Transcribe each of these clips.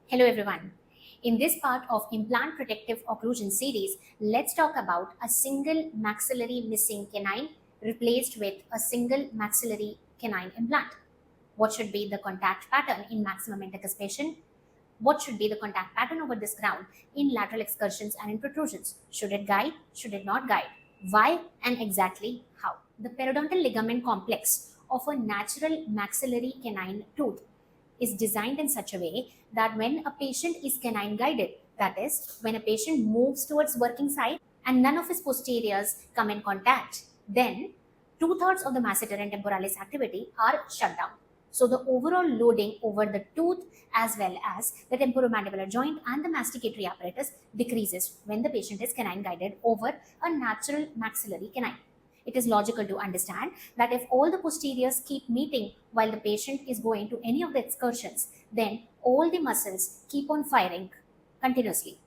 Hello everyone. In this part of implant protective occlusion series, let's talk about a single maxillary missing canine replaced with a single maxillary canine implant. What should be the contact pattern in maximum intercuspation? What should be the contact pattern over this ground in lateral excursions and in protrusions? Should it guide? Should it not guide? Why and exactly how? The periodontal ligament complex of a natural maxillary canine tooth is designed in such a way that when a patient is canine guided, that is, when a patient moves towards working side and none of his posteriors come in contact, then two-thirds of the masseter and temporalis activity are shut down. So the overall loading over the tooth as well as the temporomandibular joint and the masticatory apparatus decreases when the patient is canine guided over a natural maxillary canine. It is logical to understand that if all the posteriors keep meeting while the patient is going to any of the excursions, then all the muscles keep on firing continuously.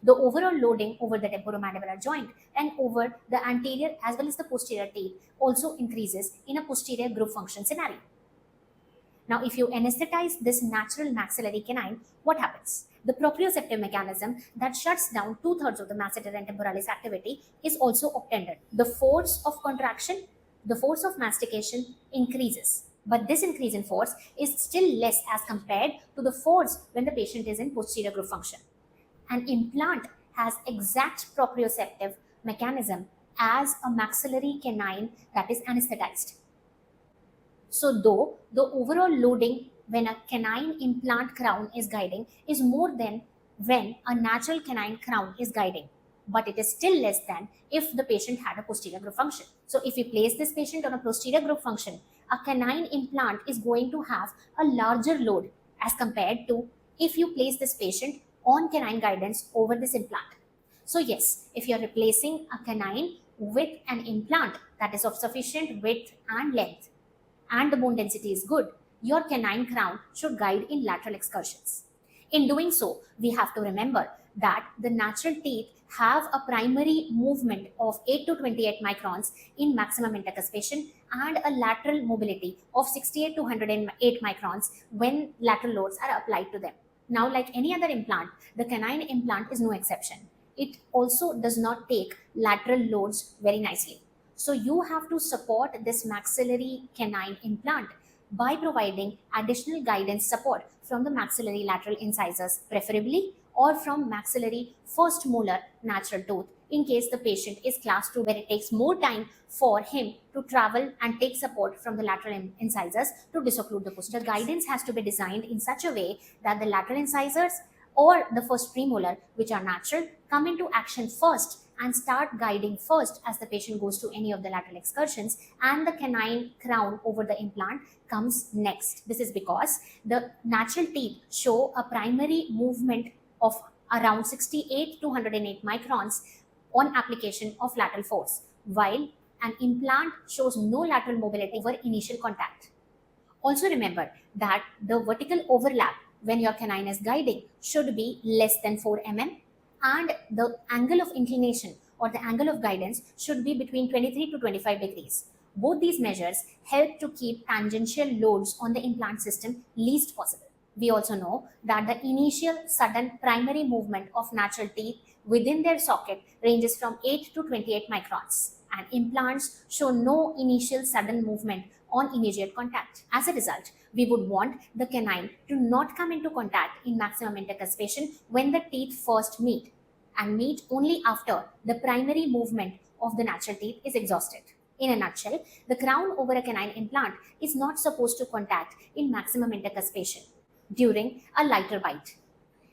The overall loading over the temporomandibular joint and over the anterior as well as the posterior teeth also increases in a posterior group function scenario. Now, if you anesthetize this natural maxillary canine, what happens? The proprioceptive mechanism that shuts down two-thirds of the masseter and temporalis activity is also obtended. The force of contraction, the force of mastication increases. But this increase in force is still less as compared to the force when the patient is in posterior group function. An implant has exact proprioceptive mechanism as a maxillary canine that is anesthetized. So though the overall loading when a canine implant crown is guiding is more than when a natural canine crown is guiding, but it is still less than if the patient had a posterior group function. So if we place this patient on a posterior group function, a canine implant is going to have a larger load as compared to if you place this patient on canine guidance over this implant. So yes, if you are replacing a canine with an implant that is of sufficient width and length, and the bone density is good, your canine crown should guide in lateral excursions. In doing so, we have to remember that the natural teeth have a primary movement of 8 to 28 microns in maximum intercuspation and a lateral mobility of 68 to 108 microns when lateral loads are applied to them. Now, like any other implant, the canine implant is no exception. It also does not take lateral loads very nicely. So you have to support this maxillary canine implant by providing additional guidance support from the maxillary lateral incisors preferably, or from maxillary first molar natural tooth in case the patient is class 2 where it takes more time for him to travel and take support from the lateral incisors to disocclude the posterior. The guidance has to be designed in such a way that the lateral incisors or the first premolar, which are natural, come into action first and start guiding first as the patient goes to any of the lateral excursions, and the canine crown over the implant comes next. This is because the natural teeth show a primary movement of around 68 to 108 microns on application of lateral force, while an implant shows no lateral mobility over initial contact. Also remember that the vertical overlap when your canine is guiding should be less than 4 mm, and the angle of inclination or the angle of guidance should be between 23 to 25 degrees. Both these measures help to keep tangential loads on the implant system least possible. We also know that the initial sudden primary movement of natural teeth within their socket ranges from 8 to 28 microns, and implants show no initial sudden movement on immediate contact. As a result, we would want the canine to not come into contact in maximum intercuspation when the teeth first meet, and meet only after the primary movement of the natural teeth is exhausted. In a nutshell, the crown over a canine implant is not supposed to contact in maximum intercuspation during a lighter bite.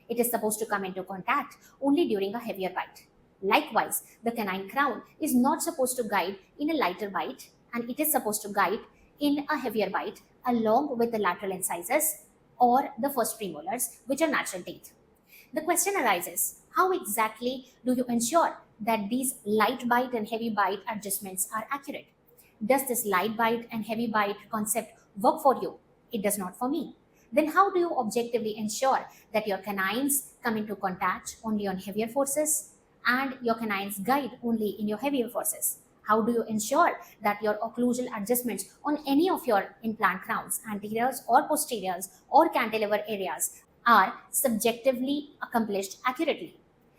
It is supposed to come into contact only during a heavier bite. Likewise, the canine crown is not supposed to guide in a lighter bite, and it is supposed to guide in a heavier bite along with the lateral incisors or the first premolars, which are natural teeth. The question arises, how exactly do you ensure that these light bite and heavy bite adjustments are accurate? Does this light bite and heavy bite concept work for you? It does not for me. Then how do you objectively ensure that your canines come into contact only on heavier forces and your canines guide only in your heavier forces? How do you ensure that your occlusal adjustments on any of your implant crowns, anteriors or posteriors or cantilever areas, are subjectively accomplished accurately.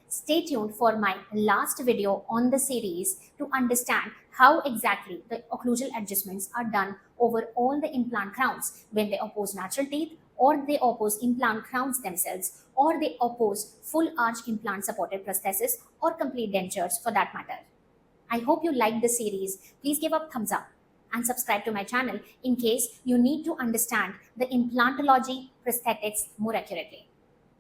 Stay tuned for my last video on the series to understand how exactly the occlusal adjustments are done over all the implant crowns when they oppose natural teeth, or they oppose implant crowns themselves, or they oppose full arch implant supported prosthesis or complete dentures for that matter. I hope you liked the series. Please give a thumbs up and subscribe to my channel in case you need to understand the implantology prosthetics more accurately.